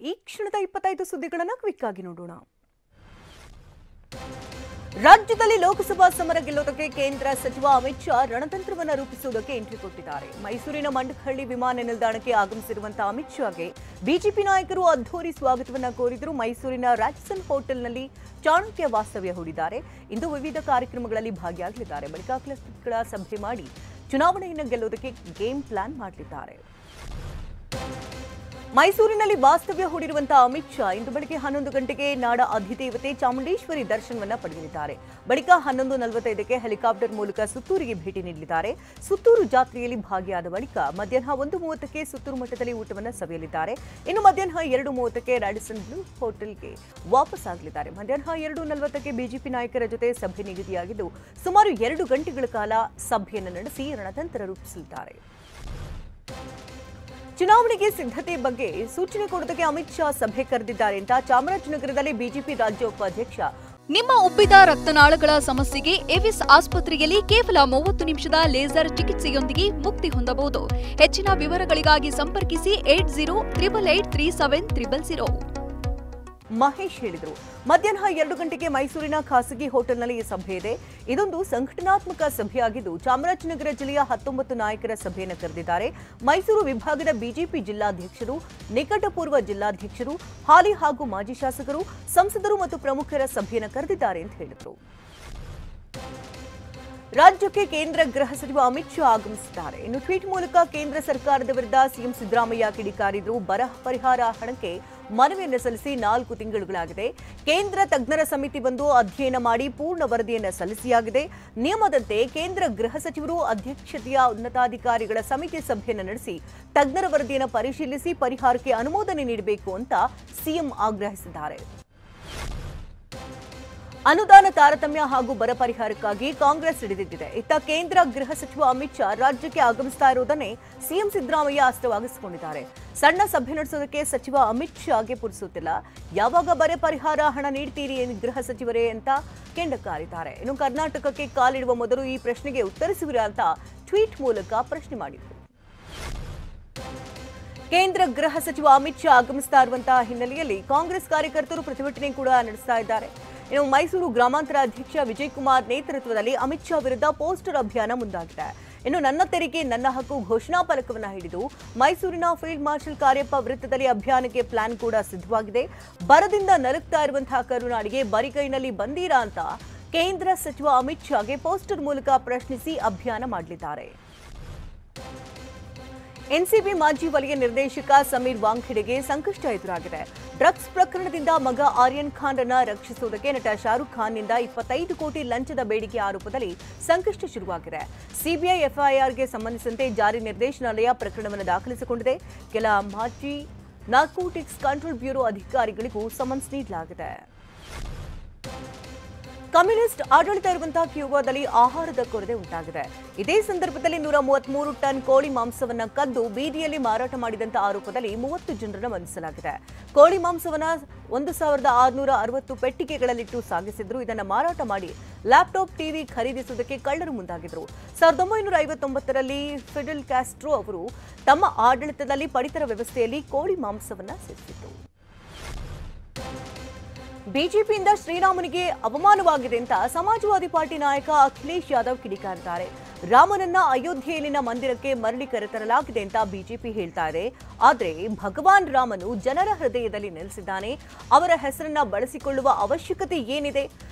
ಈ ಕ್ಷಣದ 25 ಸುದ್ದಿಗಳನ್ನು ಕ್ವಿಕ್ ಆಗಿ ನೋಡೋಣ. ರಾಜ್ಯದಲ್ಲಿ ಲೋಕಸಭಾ ಸಮರ ಗೆಲ್ಲೋದಕ್ಕೆ ಕೇಂದ್ರ ಸಚಿವ ಅಮಿತ್ ಶಾ ರಣತಂತ್ರವನ್ನು ರೂಪಿಸುವುದಕ್ಕೆ ಎಂಟ್ರಿ ಕೊಟ್ಟಿದ್ದಾರೆ. ಮೈಸೂರಿನ ಮಂಡಕಹಳ್ಳಿ ವಿಮಾನ ನಿಲ್ದಾಣಕ್ಕೆ ಆಗಮಿಸಿರುವಂತಹ ಅಮಿತ್ ಶಾಗೆ ಬಿಜೆಪಿ ನಾಯಕರು ಅದ್ಧೂರಿ ಸ್ವಾಗತವನ್ನ ಕೋರಿದರು. ಮೈಸೂರಿನ ರಾಡ್ಸನ್ ಹೋಟೆಲ್ನಲ್ಲಿ ಚಾಣಕ್ಯ ವಾಸ್ತವ್ಯ ಹೂಡಿದ್ದಾರೆ. ಇಂದು ವಿವಿಧ ಕಾರ್ಯಕ್ರಮಗಳಲ್ಲಿ ಭಾಗಿಯಾಗಲಿದ್ದಾರೆ. ಬಳಿಕ ಕ್ಲಸ್ಟರ್ಗಳ ಸಭೆ ಮಾಡಿ ಚುನಾವಣೆಯನ್ನು ಗೆಲ್ಲೋದಕ್ಕೆ ಗೇಮ್ ಪ್ಲಾನ್ ಮಾಡಲಿದ್ದಾರೆ. ಮೈಸೂರಿನಲ್ಲಿ ವಾಸ್ತವ್ಯ ಹೂಡಿರುವಂತಹ ಅಮಿತ್ ಶಾ ಇಂದು ಬೆಳಗ್ಗೆ 11 ಗಂಟೆಗೆ ನಾಡ ಅಧಿದೇವತೆ ಚಾಮುಂಡೇಶ್ವರಿ ದರ್ಶನವನ್ನ ಪಡೆಯಲಿದ್ದಾರೆ. ಬಳಿಕ 11:45ಕ್ಕೆ ಹೆಲಿಕಾಪ್ಟರ್ ಮೂಲಕ ಸುತ್ತೂರಿಗೆ ಭೇಟಿ ನೀಡಲಿದ್ದಾರೆ. ಸುತ್ತೂರು ಜಾತ್ರೆಯಲ್ಲಿ ಭಾಗಿಯಾದ ಬಳಿಕ ಮಧ್ಯಾಹ್ನ 1:30ಕ್ಕೆ ಸುತ್ತೂರು ಮಠದಲ್ಲಿ ಊಟವನ್ನು ಸವಿಯಲಿದ್ದಾರೆ. ಇನ್ನು ಮಧ್ಯಾಹ್ನ 2:30ಕ್ಕೆ ರಾಡಿಸನ್ ಬ್ಲೂ ಹೋಟೆಲ್ಗೆ ವಾಪಸ್ ಆಗಲಿದ್ದಾರೆ. ಮಧ್ಯಾಹ್ನ 2:40ಕ್ಕೆ ಬಿಜೆಪಿ ನಾಯಕರ ಜೊತೆ ಸಭೆ ನಿಗದಿಯಾಗಿದ್ದು ಸುಮಾರು 2 ಗಂಟೆಗಳ ಕಾಲ ಸಭೆಯನ್ನು ನಡೆಸಿ ರಣತಂತ್ರ ರೂಪಿಸಲಿದ್ದಾರೆ. ಚುನಾವಣೆಗೆ ಸಿದ್ಧತೆ ಬಗ್ಗೆ ಸೂಚನೆ ಕೊಡೋದಕ್ಕೆ ಅಮಿತ್ ಶಾ ಸಭೆ ಕರೆದಿದ್ದಾರೆ ಅಂತ ಚಾಮರಾಜನಗರದಲ್ಲಿ ಬಿಜೆಪಿ ರಾಜ್ಯ ಉಪಾಧ್ಯಕ್ಷ ನಿಮ್ಮ ಉಬ್ಬಿದ ರಕ್ತನಾಳಗಳ ಸಮಸ್ಯೆಗೆ ಎವಿಸ್ ಆಸ್ಪತ್ರೆಯಲ್ಲಿ ಕೇವಲ 30 ನಿಮಿಷದ ಲೇಸರ್ ಚಿಕಿತ್ಸೆಯೊಂದಿಗೆ ಮುಕ್ತಿ ಹೊಂದಬಹುದು. ಹೆಚ್ಚಿನ ವಿವರಗಳಿಗಾಗಿ ಸಂಪರ್ಕಿಸಿ 8088837300. ಮಹೇಶ್ ಹೇಳಿದರು. ಮಧ್ಯಾಹ್ನ 2 ಗಂಟೆಗೆ ಮೈಸೂರಿನ ಖಾಸಗಿ ಹೋಟೆಲ್ನಲ್ಲಿ ಈ ಸಭೆ ಇದೆ. ಇದೊಂದು ಸಂಘಟನಾತ್ಮಕ ಸಭೆಯಾಗಿದ್ದು ಚಾಮರಾಜನಗರ ಜಿಲ್ಲೆಯ 19 ನಾಯಕರ ಸಭೆಯನ್ನು ಕರೆದಿದ್ದಾರೆ. ಮೈಸೂರು ವಿಭಾಗದ ಬಿಜೆಪಿ ಜಿಲ್ಲಾಧ್ಯಕ್ಷರು, ನಿಕಟಪೂರ್ವ ಜಿಲ್ಲಾಧ್ಯಕ್ಷರು, ಹಾಲಿ ಹಾಗೂ ಮಾಜಿ ಶಾಸಕರು, ಸಂಸದರು ಮತ್ತು ಪ್ರಮುಖರ ಸಭೆಯನ್ನು ಕರೆದಿದ್ದಾರೆ ಅಂತ ಹೇಳಿದರು. ರಾಜ್ಯಕ್ಕೆ ಕೇಂದ್ರ ಗೃಹ ಸಚಿವ ಅಮಿತ್ ಶಾ ಆಗಮಿಸಿದ್ದಾರೆ. ಇನ್ನು ಟ್ವೀಟ್ ಮೂಲಕ ಕೇಂದ್ರ ಸರ್ಕಾರದ ವಿರುದ್ಧ ಸಿಎಂ ಸಿದ್ದರಾಮಯ್ಯ ಕಿಡಿಕಾರಿದ್ರು. ಬರ ಪರಿಹಾರ ಹಣಕ್ಕೆ ಮನವಿಯನ್ನು ಸಲ್ಲಿಸಿ 4 ತಿಂಗಳುಗಳಾಗಿದೆ. ಕೇಂದ್ರ ತಜ್ಞರ ಸಮಿತಿ ಬಂದು ಅಧ್ಯಯನ ಮಾಡಿ ಪೂರ್ಣ ವರದಿಯನ್ನು ಸಲ್ಲಿಸಿಯಾಗಿದೆ. ನಿಯಮದಂತೆ ಕೇಂದ್ರ ಗೃಹ ಸಚಿವರು ಅಧ್ಯಕ್ಷತೆಯ ಉನ್ನತಾಧಿಕಾರಿಗಳ ಸಮಿತಿ ಸಭೆಯನ್ನು ನಡೆಸಿ ತಜ್ಞರ ವರದಿಯನ್ನು ಪರಿಶೀಲಿಸಿ ಪರಿಹಾರಕ್ಕೆ ಅನುಮೋದನೆ ನೀಡಬೇಕು ಅಂತ ಸಿಎಂ ಆಗ್ರಹಿಸಿದ್ದಾರೆ. ಅನುದಾನ ತಾರತಮ್ಯ ಹಾಗೂ ಬರ ಪರಿಹಾರಕ್ಕಾಗಿ ಕಾಂಗ್ರೆಸ್ ಹಿಡಿದಿದ್ದಿದೆ. ಇತ್ತ ಕೇಂದ್ರ ಗೃಹ ಸಚಿವ ಅಮಿತ್ ಶಾ ರಾಜ್ಯಕ್ಕೆ ಆಗಮಿಸ್ತಾ ಇರುವುದನ್ನೇ ಸಿಎಂ ಸಿದ್ದರಾಮಯ್ಯ ಅಸ್ತ್ರವಾಗಿಸಿಕೊಂಡಿದ್ದಾರೆ. ಸಣ್ಣ ಸಭೆ ನಡೆಸೋದಕ್ಕೆ ಸಚಿವ ಅಮಿತ್ ಶಾಗೆ ಪುರುಸುತ್ತಿಲ್ಲ. ಯಾವಾಗ ಬರ ಪರಿಹಾರ ಹಣ ನೀಡ್ತೀರಿ ಗೃಹ ಸಚಿವರೇ ಅಂತ ಕೆಂಡಕಾರಿದ್ದಾರೆ. ಇನ್ನು ಕರ್ನಾಟಕಕ್ಕೆ ಕಾಲಿಡುವ ಮೊದಲು ಈ ಪ್ರಶ್ನೆಗೆ ಉತ್ತರಿಸುವಿರಾ ಅಂತ ಟ್ವೀಟ್ ಮೂಲಕ ಪ್ರಶ್ನೆ ಮಾಡಿದರು. ಕೇಂದ್ರ ಗೃಹ ಸಚಿವ ಅಮಿತ್ ಶಾ ಆಗಮಿಸ್ತಾ ಇರುವಂತಹ ಹಿನ್ನೆಲೆಯಲ್ಲಿ ಕಾಂಗ್ರೆಸ್ ಕಾರ್ಯಕರ್ತರು ಪ್ರತಿಭಟನೆ ಕೂಡ ನಡೆಸ್ತಾ ಇದ್ದಾರೆ. ಇನ್ನು ಮೈಸೂರು ಗ್ರಾಮಾಂತರ ಅಧ್ಯಕ್ಷ ವಿಜಯ್ ಕುಮಾರ್ ನೇತೃತ್ವದಲ್ಲಿ ಅಮಿತ್ ಶಾ ವಿರುದ್ಧ ಪೋಸ್ಟರ್ ಅಭಿಯಾನ ಮುಂದಾಗಿದೆ. ಇನ್ನು ನನ್ನ ತೆರಿಗೆ ನನ್ನ ಹಕ್ಕು ಘೋಷಣಾ ಫಲಕವನ್ನು ಹಿಡಿದು ಮೈಸೂರಿನ ಫೀಲ್ಡ್ ಮಾರ್ಷಲ್ ಕಾರ್ಯಪ್ಪ ವೃತ್ತದಲ್ಲಿ ಅಭಿಯಾನಕ್ಕೆ ಪ್ಲಾನ್ ಕೂಡ ಸಿದ್ಧವಾಗಿದೆ. ಬರದಿಂದ ನಲುಗ್ತಾ ಇರುವಂತಹ ಕರುನಾಡಿಗೆ ಬರಿಗೈನಲ್ಲಿ ಬಂದೀರಾ ಅಂತ ಕೇಂದ್ರ ಸಚಿವ ಅಮಿತ್ ಶಾಗೆ ಪೋಸ್ಟರ್ ಮೂಲಕ ಪ್ರಶ್ನಿಸಿ ಅಭಿಯಾನ ಮಾಡಲಿದ್ದಾರೆ. ಎನ್ಸಿಬಿ ಮಾಜಿ ವಲಯ ನಿರ್ದೇಶಕ ಸಮೀರ್ ವಾಂಖೆಡೆಗೆ ಸಂಕಷ್ಟ ಎದುರಾಗಿದೆ. ಡ್ರಗ್ಸ್ ಪ್ರಕರಣದಿಂದ ಮಗ ಆರ್ಯನ್ ಖಾನ್ ಅನ್ನು ರಕ್ಷಿಸುವುದಕ್ಕೆ ನಟ ಶಾರುಖ್ ಖಾನ್ನಿಂದ 25 ಕೋಟಿ ಲಂಚದ ಬೇಡಿಕೆ ಆರೋಪದಲ್ಲಿ ಸಂಕಷ್ಟ ಶುರುವಾಗಿದೆ. ಸಿಬಿಐ ಎಫ್ಐಆರ್ಗೆ ಸಂಬಂಧಿಸಿದಂತೆ ಜಾರಿ ನಿರ್ದೇಶನಾಲಯ ಪ್ರಕರಣವನ್ನು ದಾಖಲಿಸಿಕೊಂಡಿದೆ. ಕೆಲ ಮಾಜಿ ನಾರ್ಕೋಟಿಕ್ಸ್ ಕಂಟ್ರೋಲ್ ಬ್ಯೂರೋ ಅಧಿಕಾರಿಗಳಿಗೂ ಸಮನ್ಸ್ ನೀಡಲಾಗಿದೆ. ಕಮ್ಯುನಿಸ್ಟ್ ಆಡಳಿತ ಇರುವಂತಹ ಕ್ಯೂಬಾದಲ್ಲಿ ಆಹಾರದ ಕೊರತೆ ಉಂಟಾಗಿದೆ. ಇದೇ ಸಂದರ್ಭದಲ್ಲಿ 133 ಟನ್ ಕೋಳಿ ಮಾಂಸವನ್ನು ಕದ್ದು ಬೀದಿಯಲ್ಲಿ ಮಾರಾಟ ಮಾಡಿದಂತ ಆರೋಪದಲ್ಲಿ 30 ಜನರನ್ನು ಬಂಧಿಸಲಾಗಿದೆ. ಕೋಳಿ ಮಾಂಸವನ್ನು 1660 ಪೆಟ್ಟಿಗೆಗಳಲ್ಲಿಟ್ಟು ಸಾಗಿಸಿದ್ರು. ಇದನ್ನು ಮಾರಾಟ ಮಾಡಿ ಲ್ಯಾಪ್ಟಾಪ್, ಟಿವಿ ಖರೀದಿಸುವುದಕ್ಕೆ ಕಳ್ಳರು ಮುಂದಾಗಿದ್ರು. 1959ರಲ್ಲಿ ಫಿಡೆಲ್ ಕ್ಯಾಸ್ಟ್ರೋ ಅವರು ತಮ್ಮ ಆಡಳಿತದಲ್ಲಿ ಪಡಿತರ ವ್ಯವಸ್ಥೆಯಲ್ಲಿ ಕೋಳಿ ಮಾಂಸವನ್ನು ಸೇರಿಸಿದ್ರು. ಬಿಜೆಪಿಯಿಂದ ಶ್ರೀರಾಮನಿಗೆ ಅವಮಾನವಾಗಿದೆ ಅಂತ ಸಮಾಜವಾದಿ ಪಾರ್ಟಿ ನಾಯಕ ಅಖಿಲೇಶ್ ಯಾದವ್ ಕಿಡಿಕಾರಿದ್ದಾರೆ. ರಾಮನನ್ನ ಅಯೋಧ್ಯೆಯಲ್ಲಿನ ಮಂದಿರಕ್ಕೆ ಮರಳಿ ಕರೆತರಲಾಗಿದೆ ಅಂತ ಬಿಜೆಪಿ ಹೇಳ್ತಾ ಇದೆ. ಆದರೆ ಭಗವಾನ್ ರಾಮನು ಜನರ ಹೃದಯದಲ್ಲಿ ನೆಲೆಸಿದ್ದಾನೆ. ಅವರ ಹೆಸರನ್ನ ಬಳಸಿಕೊಳ್ಳುವ ಅವಶ್ಯಕತೆ ಏನಿದೆ?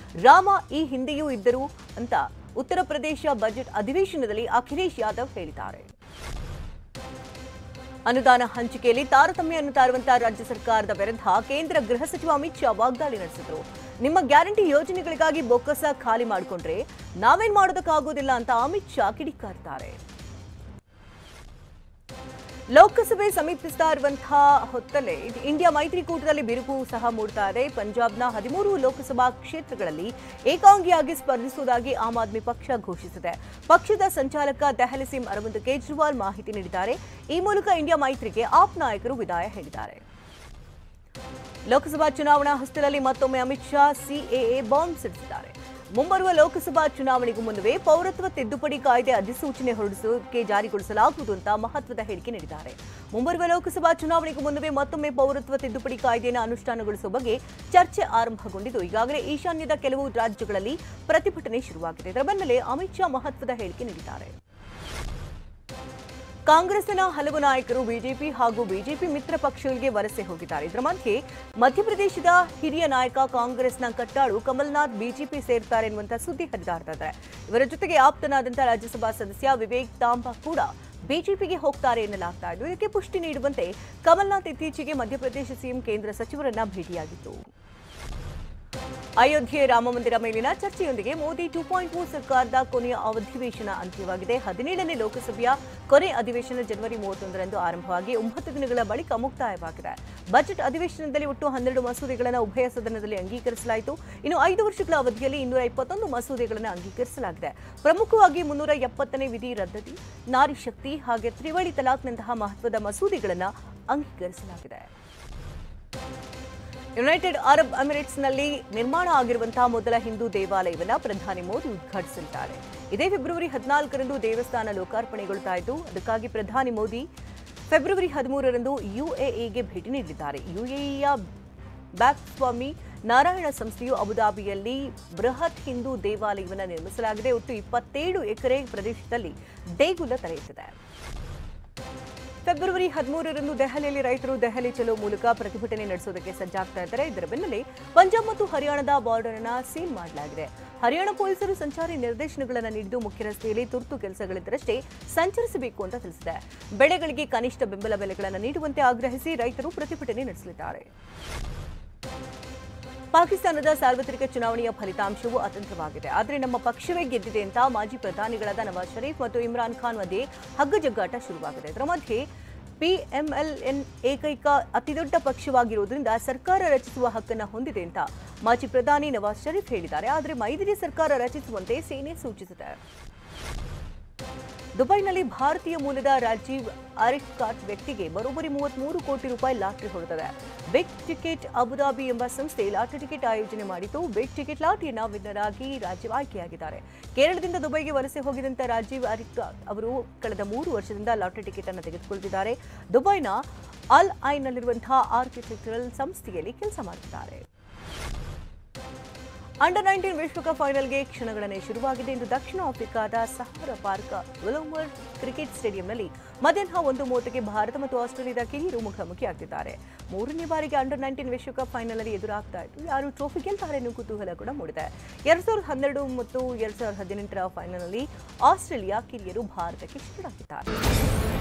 ರಾಮ ಈ ಹಿಂದೆಯೂ ಇದ್ದರು ಅಂತ ಉತ್ತರ ಪ್ರದೇಶ ಬಜೆಟ್ ಅಧಿವೇಶನದಲ್ಲಿ ಅಖಿಲೇಶ್ ಯಾದವ್ ಹೇಳಿದ್ದಾರೆ. ಅನುದಾನ ಹಂಚಿಕೆಯಲ್ಲಿ ತಾರತಮ್ಯ ಎನ್ನುತ್ತಾ ಇರುವಂತಹ ರಾಜ್ಯ ಸರ್ಕಾರದ ವಿರುದ್ಧ ಕೇಂದ್ರ ಗೃಹ ಸಚಿವ ಅಮಿತ್ ಶಾ ವಾಗ್ದಾಳಿ ನಡೆಸಿದರು. ನಿಮ್ಮ ಗ್ಯಾರಂಟಿ ಯೋಜನೆಗಳಿಗಾಗಿ ಬೊಕ್ಕಸ ಖಾಲಿ ಮಾಡಿಕೊಂಡ್ರೆ ನಾವೇನ್ ಮಾಡೋದಕ್ಕಾಗೋದಿಲ್ಲ ಅಂತ ಅಮಿತ್ ಶಾ ಕಿಡಿಕಾರಿದ್ದಾರೆ. ಲೋಕಸಭೆ ಸಮೀಪಿಸ್ತಾ ಇರುವಂತಹ ಹೊತ್ತಲ್ಲೇ ಇಂಡಿಯಾ ಮೈತ್ರಿಕೂಟದಲ್ಲಿ ಬಿರುಕು ಸಹ ಮೂಡ್ತಾ ಇದೆ. ಪಂಜಾಬ್ನ 13 ಲೋಕಸಭಾ ಕ್ಷೇತ್ರಗಳಲ್ಲಿ ಏಕಾಂಗಿಯಾಗಿ ಸ್ಪರ್ಧಿಸುವುದಾಗಿ ಆಮ್ ಆದ್ಮಿ ಪಕ್ಷ ಘೋಷಿಸಿದೆ. ಪಕ್ಷದ ಸಂಚಾಲಕ ದೆಹಲಿ ಸಿಎಂ ಅರವಿಂದ್ ಕೇಜ್ರಿವಾಲ್ ಮಾಹಿತಿ ನೀಡಿದ್ದಾರೆ. ಈ ಮೂಲಕ ಇಂಡಿಯಾ ಮೈತ್ರಿಗೆ ಆಪ್ ನಾಯಕರು ವಿದಾಯ ಹೇಳಿದ್ದಾರೆ. ಲೋಕಸಭಾ ಚುನಾವಣಾ ಹೊಸ್ತಿಲಲ್ಲಿ ಮತ್ತೊಮ್ಮೆ ಅಮಿತ್ ಶಾ ಸಿಎಎ ಬಾಂಬ್ ಸಿಡಿಸಿದ್ದಾರೆ. ಮುಂಬರುವ ಲೋಕಸಭಾ ಚುನಾವಣೆಗೂ ಮುನ್ನವೇ ಪೌರತ್ವ ತಿದ್ದುಪಡಿ ಕಾಯ್ದೆ ಅಧಿಸೂಚನೆ ಹೊರಡಿಸೋಕೆ ಜಾರಿಗೊಳಿಸಲಾಗುವುದು ಅಂತ ಮಹತ್ವದ ಹೇಳಿಕೆ ನೀಡಿದ್ದಾರೆ. ಮುಂಬರುವ ಲೋಕಸಭಾ ಚುನಾವಣೆಗೂ ಮುನ್ನವೇ ಮತ್ತೊಮ್ಮೆ ಪೌರತ್ವ ತಿದ್ದುಪಡಿ ಕಾಯ್ದೆಯನ್ನು ಅನುಷ್ಠಾನಗೊಳಿಸುವ ಬಗ್ಗೆ ಚರ್ಚೆ ಆರಂಭಗೊಂಡಿದ್ದು, ಈಗಾಗಲೇ ಈಶಾನ್ಯದ ಕೆಲವು ರಾಜ್ಯಗಳಲ್ಲಿ ಪ್ರತಿಭಟನೆ ಶುರುವಾಗಿದೆ. ಇದರ ಬೆನ್ನಲ್ಲೇ ಅಮಿತ್ ಶಾ ಮಹತ್ವದ ಹೇಳಿಕೆ ನೀಡಿದ್ದಾರೆ. ಕಾಂಗ್ರೆಸ್ನ ಹಲವು ನಾಯಕರು ಬಿಜೆಪಿ ಹಾಗೂ ಬಿಜೆಪಿ ಮಿತ್ರ ಪಕ್ಷಗಳಿಗೆ ವಲಸೆ ಹೋಗಿದ್ದಾರೆ. ಇದರ ಮಧ್ಯೆ ಮಧ್ಯಪ್ರದೇಶದ ಹಿರಿಯ ನಾಯಕ ಕಾಂಗ್ರೆಸ್ನ ಕಟ್ಟಾಳು ಕಮಲ್ನಾಥ್ ಬಿಜೆಪಿ ಸೇರ್ತಾರೆ ಎನ್ನುವಂತ ಸುದ್ದಿ ಹರಿದಾಡ್ತಾ ಇದೆ. ಇವರ ಜೊತೆಗೆ ಆಪ್ತನಾದಂತಹ ರಾಜ್ಯಸಭಾ ಸದಸ್ಯ ವಿವೇಕ್ ತಾಂಬಾ ಕೂಡ ಬಿಜೆಪಿಗೆ ಹೋಗ್ತಾರೆ ಎನ್ನಲಾಗ್ತಾ ಇದ್ದು, ಇದಕ್ಕೆ ಪುಷ್ಟಿ ನೀಡುವಂತೆ ಕಮಲ್ನಾಥ್ ಇತ್ತೀಚೆಗೆ ಮಧ್ಯಪ್ರದೇಶ ಸಿಎಂ ಕೇಂದ್ರ ಸಚಿವರನ್ನ ಭೇಟಿಯಾಗಿತ್ತು. ಅಯೋಧ್ಯೆ ರಾಮಮಂದಿರ ಮೇಲಿನ ಚರ್ಚೆಯೊಂದಿಗೆ ಮೋದಿ 2.0 ಸರ್ಕಾರದ ಕೊನೆಯ ಅಧಿವೇಶನ ಅಂತ್ಯವಾಗಿದೆ. 17ನೇ ಲೋಕಸಭೆಯ ಕೊನೆ ಅಧಿವೇಶನ ಜನವರಿ 31ರಂದು ಆರಂಭವಾಗಿ 9 ದಿನಗಳ ಬಳಿಕ ಮುಕ್ತಾಯವಾಗಿದೆ. ಬಜೆಟ್ ಅಧಿವೇಶನದಲ್ಲಿ ಒಟ್ಟು 12 ಮಸೂದೆಗಳನ್ನು ಉಭಯ ಸದನದಲ್ಲಿ ಅಂಗೀಕರಿಸಲಾಯಿತು. ಇನ್ನು 5 ವರ್ಷಗಳ ಅವಧಿಯಲ್ಲಿ 221 ಮಸೂದೆಗಳನ್ನು ಅಂಗೀಕರಿಸಲಾಗಿದೆ. ಪ್ರಮುಖವಾಗಿ 370ನೇ ವಿಧಿ ರದ್ದತಿ, ನಾರಿ ಶಕ್ತಿ ಹಾಗೆ ತ್ರಿವಳಿ ತಲಾಕ್ನಂತಹ ಮಹತ್ವದ ಮಸೂದೆಗಳನ್ನು ಅಂಗೀಕರಿಸಲಾಗಿದೆ. ಯುನೈಟೆಡ್ ಅರಬ್ ಎಮಿರೇಟ್ಸ್ನಲ್ಲಿ ನಿರ್ಮಾಣ ಆಗಿರುವಂತಹ ಮೊದಲ ಹಿಂದೂ ದೇವಾಲಯವನ್ನು ಪ್ರಧಾನಿ ಮೋದಿ ಉದ್ಘಾಟಿಸಲಿದ್ದಾರೆ. ಇದೇ ಫೆಬ್ರವರಿ 14ರಂದು ದೇವಸ್ಥಾನ ಲೋಕಾರ್ಪಣೆಗೊಳ್ತಾ ಇದ್ದು, ಅದಕ್ಕಾಗಿ ಪ್ರಧಾನಿ ಮೋದಿ ಫೆಬ್ರವರಿ 13ರಂದು ಯುಎಇಗೆ ಭೇಟಿ ನೀಡಲಿದ್ದಾರೆ. ಯುಎಇಯ ಬ್ಯಾಕ್ಸ್ವಾಮಿ ನಾರಾಯಣ ಸಂಸ್ಥೆಯು ಅಬುದಾಬಿಯಲ್ಲಿ ಬೃಹತ್ ಹಿಂದೂ ದೇವಾಲಯವನ್ನು ನಿರ್ಮಿಸಲಾಗಿದೆ. ಒಟ್ಟು 27 ಎಕರೆ ಪ್ರದೇಶದಲ್ಲಿ ದೇಗುಲ ತಲೆಯುತ್ತಿದೆ. ಫೆಬ್ರವರಿ 13ರಂದು ದೆಹಲಿಯಲ್ಲಿ ರೈತರು ದೆಹಲಿ ಚಲೋ ಮೂಲಕ ಪ್ರತಿಭಟನೆ ನಡೆಸುವುದಕ್ಕೆ ಸಜ್ಜಾಗ್ತಾ ಇದ್ದಾರೆ. ಇದರ ಬೆನ್ನಲ್ಲೇ ಪಂಜಾಬ್ ಮತ್ತು ಹರಿಯಾಣದ ಬಾರ್ಡರ್ ಅನ್ನು ಸೀಲ್ ಮಾಡಲಾಗಿದೆ. ಹರಿಯಾಣ ಪೊಲೀಸರು ಸಂಚಾರಿ ನಿರ್ದೇಶನಗಳನ್ನು ನೀಡಿದ್ದು, ಮುಖ್ಯ ರಸ್ತೆಯಲ್ಲಿ ತುರ್ತು ಕೆಲಸಗಳಿದ್ದರಷ್ಟೇ ಸಂಚರಿಸಬೇಕು ಅಂತ ತಿಳಿಸಿದೆ. ಬೆಳೆಗಳಿಗೆ ಕನಿಷ್ಠ ಬೆಂಬಲ ಬೆಲೆಗಳನ್ನು ನೀಡುವಂತೆ ಆಗ್ರಹಿಸಿ ರೈತರು ಪ್ರತಿಭಟನೆ ನಡೆಸಲಿದ್ದಾರೆ. ಪಾಕಿಸ್ತಾನದ ಸಾರ್ವತ್ರಿಕ ಚುನಾವಣೆಯ ಫಲಿತಾಂಶವು ಅತಂತ್ರವಾಗಿದೆ. ಆದರೆ ನಮ್ಮ ಪಕ್ಷವೇ ಗೆದ್ದಿದೆ ಅಂತ ಮಾಜಿ ಪ್ರಧಾನಿಗಳಾದ ನವಾಜ್ ಶರೀಫ್ ಮತ್ತು ಇಮ್ರಾನ್ ಖಾನ್ ಮಧ್ಯೆ ಹಗ್ಗಜಗ್ಗಾಟ ಶುರುವಾಗಿದೆ. ಇದರ ಮಧ್ಯೆ PMLN ಏಕೈಕ ಅತಿದೊಡ್ಡ ಪಕ್ಷವಾಗಿರುವುದರಿಂದ ಸರ್ಕಾರ ರಚಿಸುವ ಹಕ್ಕನ್ನು ಹೊಂದಿದೆ ಅಂತ ಮಾಜಿ ಪ್ರಧಾನಿ ನವಾಜ್ ಶರೀಫ್ ಹೇಳಿದ್ದಾರೆ. ಆದರೆ ಮೈತ್ರಿ ಸರ್ಕಾರ ರಚಿಸುವಂತೆ ಸೇನೆ ಸೂಚಿಸಿದೆ. ದುಬೈನಲ್ಲಿ ಭಾರತೀಯ ಮೂಲದ ರಾಜೀವ್ ಅರಿಫ್ಕಾಟ್ ವ್ಯಕ್ತಿಗೆ ಬರೋಬ್ಬರಿ 33 ಕೋಟಿ ರೂಪಾಯಿ ಲಾಟರಿ ಹೊಡೆದಿದೆ. ಬಿಗ್ ಟಿಕೆಟ್ ಅಬುದಾಬಿ ಎಂಬ ಸಂಸ್ಥೆ ಲಾಟರಿ ಟಿಕೆಟ್ ಆಯೋಜನೆ ಮಾಡಿದ್ದು, ಬಿಗ್ ಟಿಕೆಟ್ ಲಾಟರಿಯನ್ನ ವಿನ್ನರ್ ಆಗಿ ರಾಜೀವ್ ಆಯ್ಕೆಯಾಗಿದ್ದಾರೆ. ಕೇರಳದಿಂದ ದುಬೈಗೆ ವಲಸೆ ಹೋಗಿದಂತ ರಾಜೀವ್ ಅರಿಫ್ಕಾಟ್ ಅವರು ಕಳೆದ 3 ವರ್ಷದಿಂದ ಲಾಟರಿ ಟಿಕೆಟ್ ಅನ್ನು ತೆಗೆದುಕೊಳ್ಳುತ್ತಿದ್ದಾರೆ. ದುಬೈನ ಅಲ್ ಐನ್ನಲ್ಲಿರುವಂತಹ ಆರ್ಕಿಟೆಕ್ಚರಲ್ ಸಂಸ್ಥೆಯಲ್ಲಿ ಕೆಲಸ ಮಾಡುತ್ತಿದ್ದಾರೆ. ಅಂಡರ್ 19 ವಿಶ್ವಕಪ್ ಫೈನಲ್ಗೆ ಕ್ಷಣಗಣನೆ ಶುರುವಾಗಿದೆ. ಇಂದು ದಕ್ಷಿಣ ಆಫ್ರಿಕಾದ ಸಹಾರಾ ಪಾರ್ಕ್ ವಿಲೋಮರ್ ಕ್ರಿಕೆಟ್ ಸ್ಟೇಡಿಯಂನಲ್ಲಿ ಮಧ್ಯಾಹ್ನ 1:30ಕ್ಕೆ ಭಾರತ ಮತ್ತು ಆಸ್ಟ್ರೇಲಿಯಾದ ಕಿರಿಯರು ಮುಖಾಮುಖಿಯಾಗಿದ್ದಾರೆ. 3ನೇ ಬಾರಿಗೆ ಅಂಡರ್ 19 ವಿಶ್ವಕಪ್ ಫೈನಲ್ನಲ್ಲಿ ಎದುರಾಗ್ತಾ ಇದ್ದು, ಯಾರು ಟ್ರೋಫಿ ಗೆಲ್ತಾರೆ ಅನ್ನೋ ಕುತೂಹಲ ಕೂಡ ಮೂಡಿದೆ. 2012 ಮತ್ತು 2018ರ ಫೈನಲ್ನಲ್ಲಿ ಆಸ್ಟ್ರೇಲಿಯಾ ಕಿರಿಯರು ಭಾರತಕ್ಕೆ ಶರಣಾಗಿದ್ದಾರೆ.